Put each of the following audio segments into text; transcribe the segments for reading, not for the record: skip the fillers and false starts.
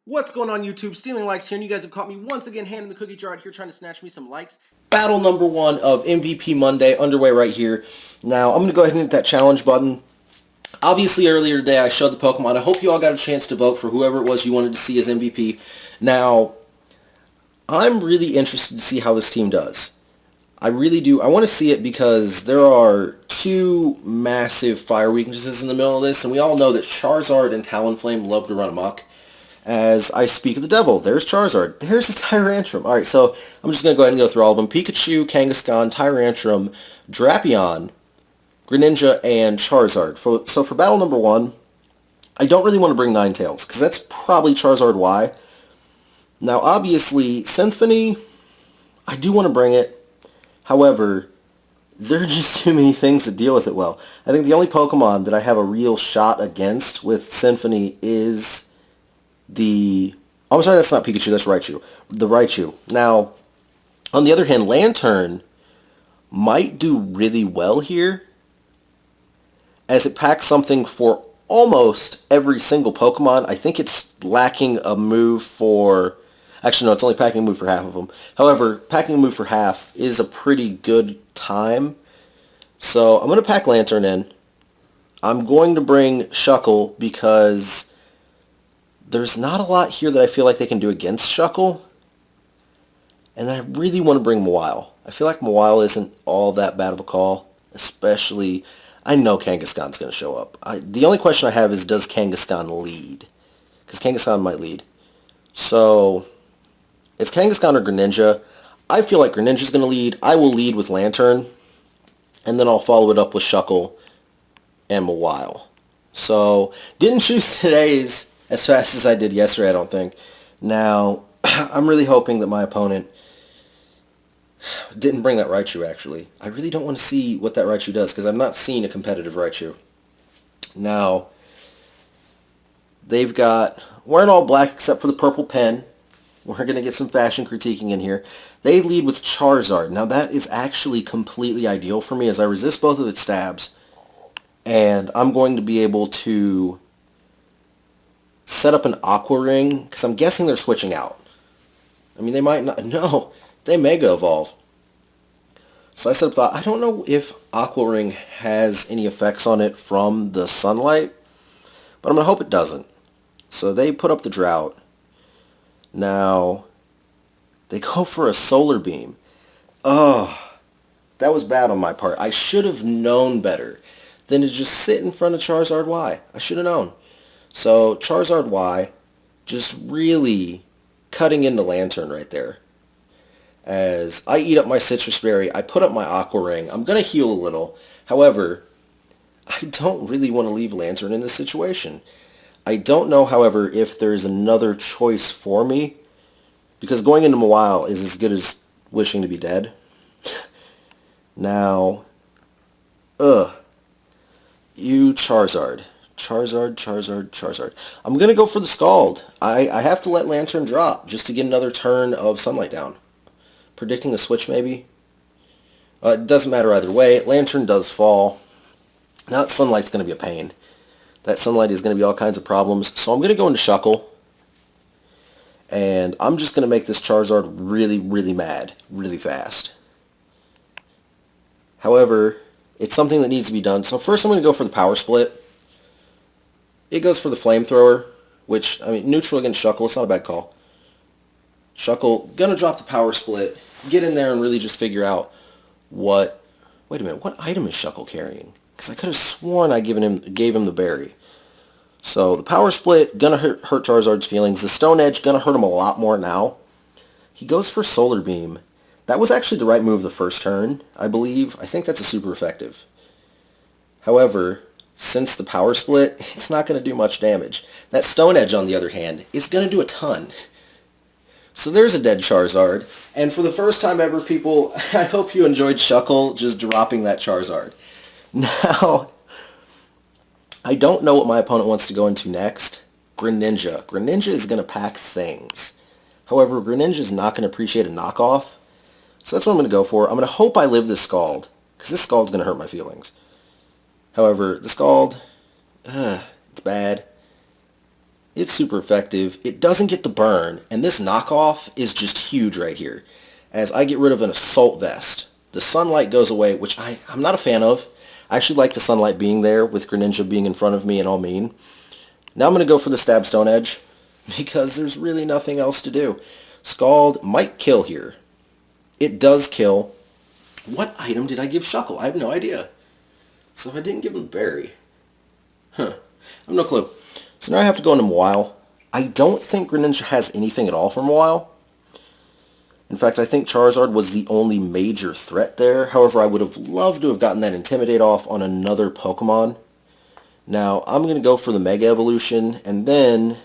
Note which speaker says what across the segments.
Speaker 1: What's going on YouTube? Stealing Likes here, and you guys have caught me once again handing the cookie jar out here trying to snatch me some likes. Battle number 1 of MVP Monday underway right here. Now, I'm going to go ahead and hit that challenge button. Obviously, earlier today I showed the Pokemon. I hope you all got a chance to vote for whoever it was you wanted to see as MVP. Now, I'm really interested to see how this team does. I really do. I want to see it because there are two massive fire weaknesses in the middle of this, and we all know that Charizard and Talonflame love to run amok. As I speak of the devil, there's Charizard. There's a Tyrantrum. Alright, so I'm just going to go ahead and go through all of them. Pikachu, Kangaskhan, Tyrantrum, Drapion, Greninja, and Charizard. So for battle number 1, I don't really want to bring Ninetales, because that's probably Charizard Y. Now, obviously, Symphony, I do want to bring it. However, there are just too many things that deal with it well. I think the only Pokemon that I have a real shot against with Symphony is I'm sorry, that's not Pikachu, that's Raichu. The Raichu. Now, on the other hand, Lantern might do really well here, as it packs something for almost every single Pokemon. I think it's lacking a move for... Actually, no, it's only packing a move for half of them. However, packing a move for half is a pretty good time. So, I'm going to pack Lantern in. I'm going to bring Shuckle because there's not a lot here that I feel like they can do against Shuckle. And I really want to bring Mawile. I feel like Mawile isn't all that bad of a call. Especially, I know Kangaskhan's going to show up. The only question I have is, does Kangaskhan lead? Because Kangaskhan might lead. So, it's Kangaskhan or Greninja. I feel like Greninja's going to lead. I will lead with Lantern. And then I'll follow it up with Shuckle and Mawile. So, didn't choose today's as fast as I did yesterday, I don't think. Now, I'm really hoping that my opponent didn't bring that Raichu, actually. I really don't want to see what that Raichu does, because I've not seen a competitive Raichu. Now, they've got... we're in all black except for the purple pen. We're going to get some fashion critiquing in here. They lead with Charizard. Now, that is actually completely ideal for me, as I resist both of its stabs. And I'm going to be able to set up an Aqua Ring, because I'm guessing they're switching out. I mean, they might not... no, they Mega Evolve. So I set up I don't know if Aqua Ring has any effects on it from the sunlight, but I'm going to hope it doesn't. So they put up the Drought. Now, they go for a Solar Beam. Oh, that was bad on my part. I should have known better than to just sit in front of Charizard Y. I should have known. So, Charizard Y, just really cutting into Lantern right there. As I eat up my Citrus Berry, I put up my Aqua Ring. I'm going to heal a little. However, I don't really want to leave Lantern in this situation. I don't know, however, if there's another choice for me, because going into Mawile is as good as wishing to be dead. Now, you Charizard. Charizard. I'm going to go for the Scald. I have to let Lantern drop just to get another turn of Sunlight down. Predicting a switch, maybe? It doesn't matter either way. Lantern does fall. Now that Sunlight's going to be a pain. That Sunlight is going to be all kinds of problems. So I'm going to go into Shuckle. And I'm just going to make this Charizard really, really mad. Really fast. However, it's something that needs to be done. So first I'm going to go for the Power Split. It goes for the Flamethrower, which, I mean, neutral against Shuckle, it's not a bad call. Shuckle, gonna drop the Power Split, get in there and really just figure out what... Wait a minute, what item is Shuckle carrying? Because I could have sworn I gave him the berry. So, the Power Split, gonna hurt Charizard's feelings. The Stone Edge, gonna hurt him a lot more now. He goes for Solar Beam. That was actually the right move the first turn, I believe. I think that's a super effective. However, since the Power Split, it's not going to do much damage. That Stone Edge, on the other hand, is going to do a ton. So there's a dead Charizard. And for the first time ever, people, I hope you enjoyed Shuckle just dropping that Charizard. Now, I don't know what my opponent wants to go into next. Greninja. Greninja is going to pack things. However, Greninja is not going to appreciate a knockoff. So that's what I'm going to go for. I'm going to hope I live this Scald, because this Scald's going to hurt my feelings. However, the Scald, it's bad. It's super effective. It doesn't get the burn, and this knockoff is just huge right here. As I get rid of an assault vest, the sunlight goes away, which I'm not a fan of. I actually like the sunlight being there with Greninja being in front of me and all mean. Now I'm going to go for the Stab Stone Edge because there's really nothing else to do. Scald might kill here. It does kill. What item did I give Shuckle? I have no idea. So if I didn't give him Berry. I have no clue. So now I have to go into Mawile. I don't think Greninja has anything at all for Mawile. In fact, I think Charizard was the only major threat there. However, I would have loved to have gotten that Intimidate off on another Pokemon. Now, I'm going to go for the Mega Evolution, and then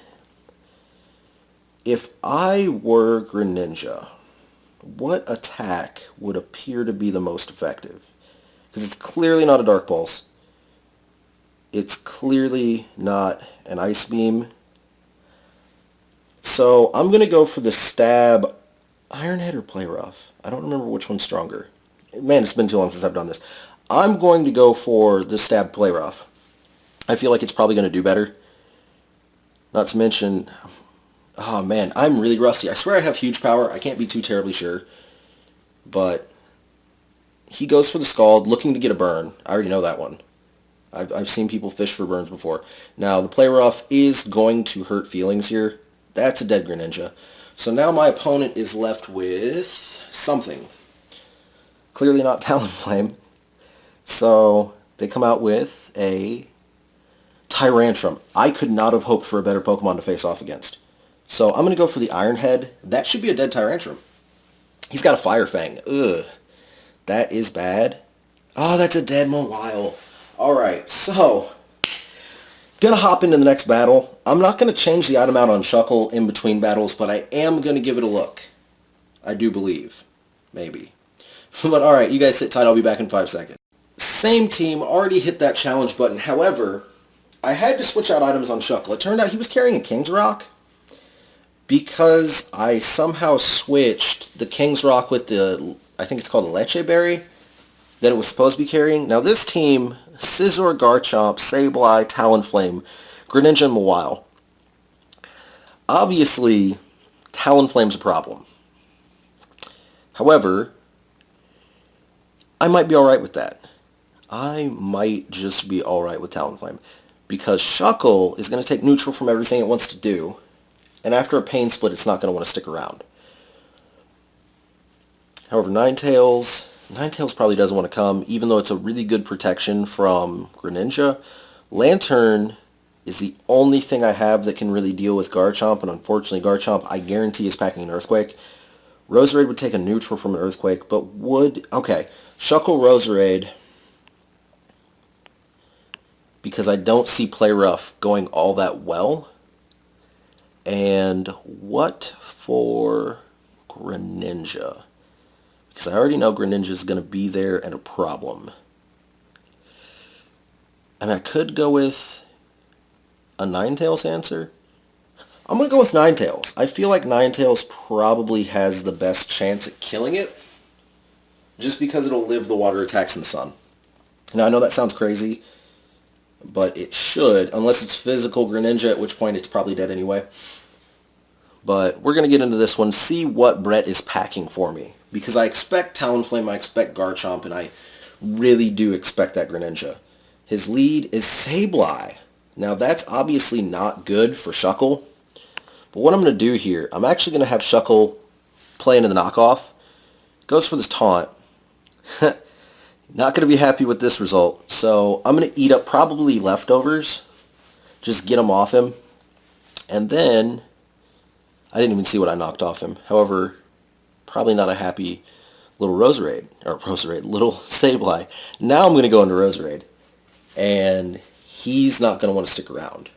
Speaker 1: if I were Greninja, what attack would appear to be the most effective? Because it's clearly not a Dark Pulse. It's clearly not an Ice Beam. So I'm going to go for the Stab Iron Head or Play Rough. I don't remember which one's stronger. Man, it's been too long since I've done this. I'm going to go for the Stab Play Rough. I feel like it's probably going to do better. Not to mention, oh man, I'm really rusty. I swear I have huge power. I can't be too terribly sure. But he goes for the Scald, looking to get a burn. I already know that one. I've seen people fish for burns before. Now, the Play Rough is going to hurt feelings here. That's a dead Greninja. So now my opponent is left with something. Clearly not Talonflame. So they come out with a Tyrantrum. I could not have hoped for a better Pokemon to face off against. So I'm going to go for the Iron Head. That should be a dead Tyrantrum. He's got a Fire Fang. Ugh. That is bad. Oh, that's a dead Mawile. Alright, so gonna hop into the next battle. I'm not going to change the item out on Shuckle in between battles, but I am going to give it a look. I do believe. Maybe. But alright, you guys sit tight. I'll be back in 5 seconds. Same team, already hit that challenge button. However, I had to switch out items on Shuckle. It turned out he was carrying a King's Rock because I somehow switched the King's Rock with the, I think it's called a Leche Berry, that it was supposed to be carrying. Now this team, Scizor, Garchomp, Sableye, Talonflame, Greninja, and Mawile. Obviously, Talonflame's a problem. However, I might be alright with that. I might just be alright with Talonflame. Because Shuckle is going to take neutral from everything it wants to do. And after a Pain Split, it's not going to want to stick around. However, Ninetales probably doesn't want to come, even though it's a really good protection from Greninja. Lantern is the only thing I have that can really deal with Garchomp, and unfortunately Garchomp, I guarantee, is packing an Earthquake. Roserade would take a neutral from an Earthquake, but would... Okay, Shuckle Roserade, because I don't see Play Rough going all that well. And what for Greninja? Because I already know Greninja is going to be there and a problem. I mean, I could go with a Ninetales answer. I'm going to go with Ninetales. I feel like Ninetales probably has the best chance at killing it, just because it'll live the water attacks in the sun. Now, I know that sounds crazy, but it should, unless it's physical Greninja, at which point it's probably dead anyway. But we're going to get into this one, see what Brett is packing for me. Because I expect Talonflame, I expect Garchomp, and I really do expect that Greninja. His lead is Sableye. Now that's obviously not good for Shuckle. But what I'm going to do here, I'm actually going to have Shuckle play into the knockoff. Goes for this taunt. Not going to be happy with this result. So I'm going to eat up probably leftovers. Just get them off him. And then, I didn't even see what I knocked off him. However, probably not a happy little little Sableye. Now I'm going to go into Roserade. And he's not going to want to stick around.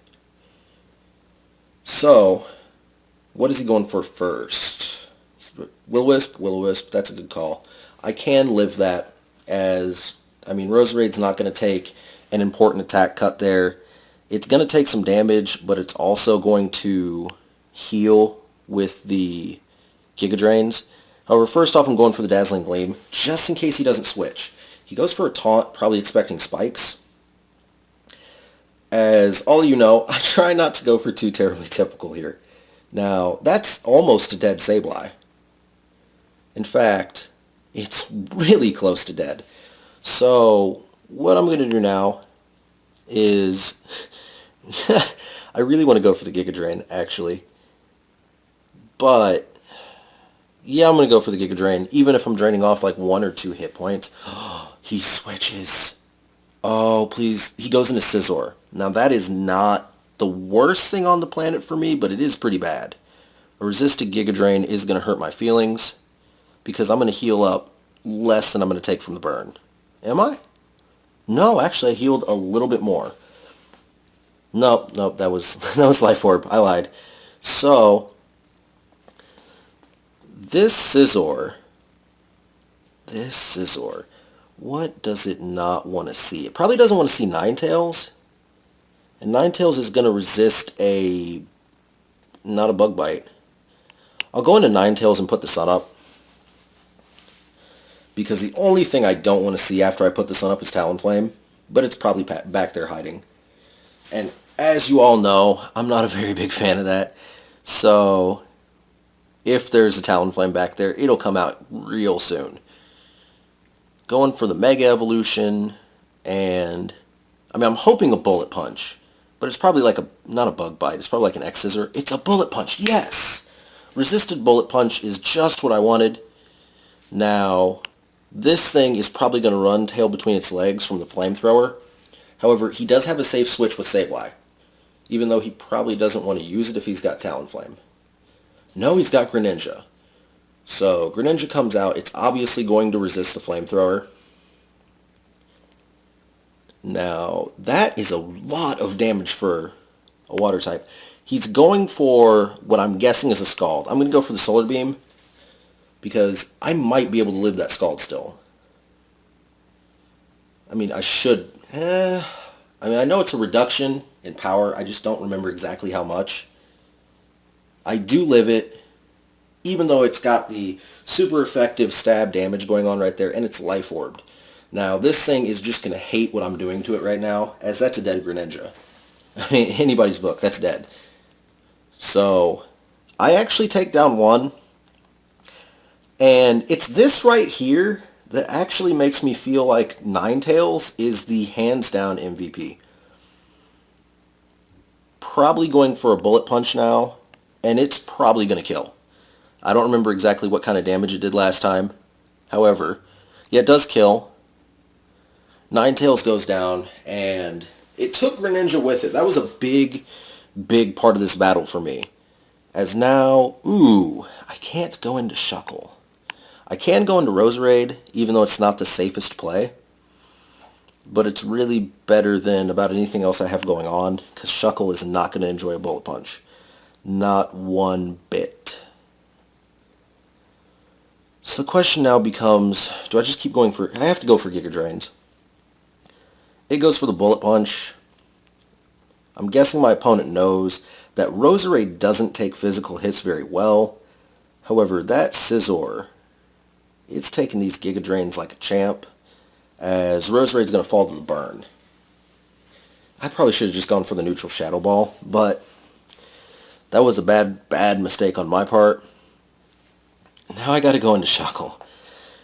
Speaker 1: So, what is he going for first? Will-O-Wisp, that's a good call. I can live that as, I mean, Roserade's not going to take an important attack cut there. It's going to take some damage, but it's also going to heal with the Giga Drains. However, first off, I'm going for the Dazzling Gleam, just in case he doesn't switch. He goes for a taunt, probably expecting spikes. As all you know, I try not to go for too terribly typical here. Now, that's almost a dead Sableye. In fact, it's really close to dead. So, what I'm going to do now is... I really want to go for the Giga Drain, actually. But, yeah, I'm going to go for the Giga Drain, even if I'm draining off like 1 or 2 hit points. He switches. Oh, please. He goes into Scizor. Now, that is not the worst thing on the planet for me, but it is pretty bad. A resisted Giga Drain is going to hurt my feelings, because I'm going to heal up less than I'm going to take from the burn. Am I? No, actually, I healed a little bit more. Nope, that was Life Orb. I lied. So, this Scizor, what does it not want to see? It probably doesn't want to see Ninetales. And Ninetales is going to resist not a Bug Bite. I'll go into Ninetales and put the Sun up. Because the only thing I don't want to see after I put the Sun up is Talonflame. But it's probably back there hiding. And as you all know, I'm not a very big fan of that. So, if there's a Talonflame back there, it'll come out real soon. Going for the Mega Evolution, and... I'm hoping a Bullet Punch. But it's probably like not a Bug Bite, it's probably like an X-Scissor. It's a Bullet Punch, yes! Resisted Bullet Punch is just what I wanted. Now, this thing is probably going to run tail between its legs from the Flamethrower. However, he does have a safe switch with Sableye, even though he probably doesn't want to use it if he's got Talonflame. No, he's got Greninja. So, Greninja comes out. It's obviously going to resist the Flamethrower. Now, that is a lot of damage for a water type. He's going for what I'm guessing is a Scald. I'm going to go for the Solar Beam, because I might be able to live that Scald still. I should... I know it's a reduction in power. I just don't remember exactly how much. I do live it, even though it's got the super effective stab damage going on right there, and it's Life Orbed. Now, this thing is just going to hate what I'm doing to it right now, as that's a dead Greninja. Anybody's book, that's dead. So, I actually take down one, and it's this right here that actually makes me feel like Ninetales is the hands-down MVP. Probably going for a Bullet Punch now, and it's probably going to kill. I don't remember exactly what kind of damage it did last time. However, yeah, it does kill. Ninetales goes down, and it took Greninja with it. That was a big part of this battle for me. As now, I can't go into Shuckle. I can go into Roserade, even though it's not the safest play. But it's really better than about anything else I have going on, because Shuckle is not going to enjoy a Bullet Punch. Not one bit. So the question now becomes, do I just keep going for... I have to go for Giga Drains. It goes for the Bullet Punch. I'm guessing my opponent knows that Roserade doesn't take physical hits very well. However, that Scizor, it's taking these Giga Drains like a champ, as Roserade's going to fall to the burn. I probably should have just gone for the neutral Shadow Ball, but that was a bad mistake on my part. Now I got to go into Shuckle.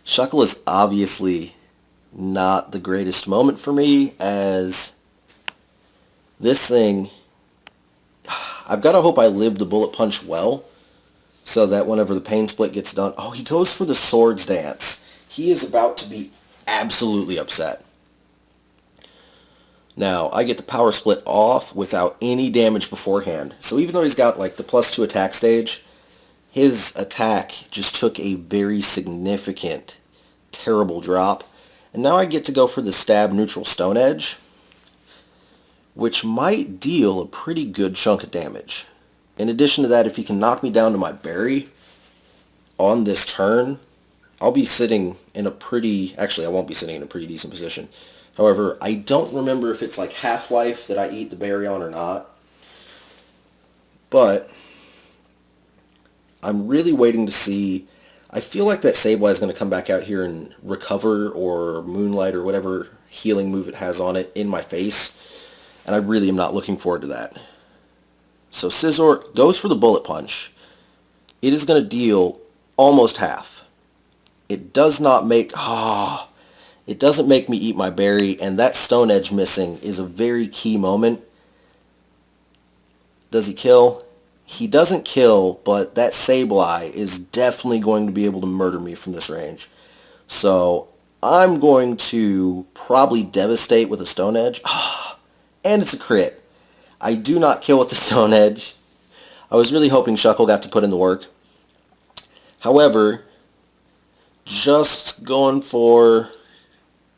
Speaker 1: Shuckle is obviously not the greatest moment for me, as this thing, I've got to hope I live the Bullet Punch well, so that whenever the Pain Split gets done... Oh, he goes for the Swords Dance. He is about to be absolutely upset. Now, I get the Power Split off without any damage beforehand. So even though he's got like the +2 attack stage, his attack just took a very significant, terrible drop. And now I get to go for the Stab Neutral Stone Edge, which might deal a pretty good chunk of damage. In addition to that, if he can knock me down to my berry on this turn, I'll be sitting in a pretty... Actually, I won't be sitting in a pretty decent position. However, I don't remember if it's like Half-Life that I eat the berry on or not. But I'm really waiting to see... I feel like that Sableye is going to come back out here and recover or Moonlight or whatever healing move it has on it in my face. and I really am not looking forward to that. So Scizor goes for the Bullet Punch. It is going to deal almost half. It does not make... it doesn't make me eat my berry, and that Stone Edge missing is a very key moment. Does he kill? He doesn't kill, but that Sableye is definitely going to be able to murder me from this range. So I'm going to probably Devastate with a Stone Edge. And it's a crit. I do not kill with the Stone Edge. I was really hoping Shuckle got to put in the work. However, just going for...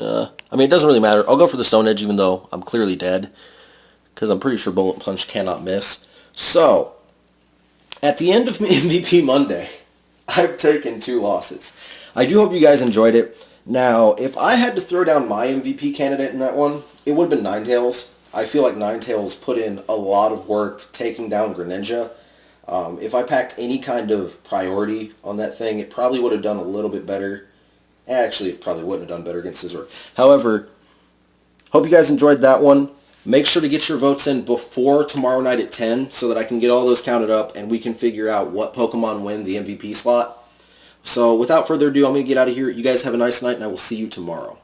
Speaker 1: I mean, it doesn't really matter. I'll go for the Stone Edge even though I'm clearly dead, because I'm pretty sure Bullet Punch cannot miss. So, at the end of MVP Monday, I've taken 2 losses. I do hope you guys enjoyed it. Now, if I had to throw down my MVP candidate in that one, it would have been Ninetales. I feel like Ninetales put in a lot of work taking down Greninja. If I packed any kind of priority on that thing, it probably would have done a little bit better. Actually, it probably wouldn't have done better against Scizor. However, hope you guys enjoyed that one. Make sure to get your votes in before tomorrow night at 10 so that I can get all those counted up and we can figure out what Pokemon win the MVP slot. So without further ado, I'm going to get out of here. You guys have a nice night, and I will see you tomorrow.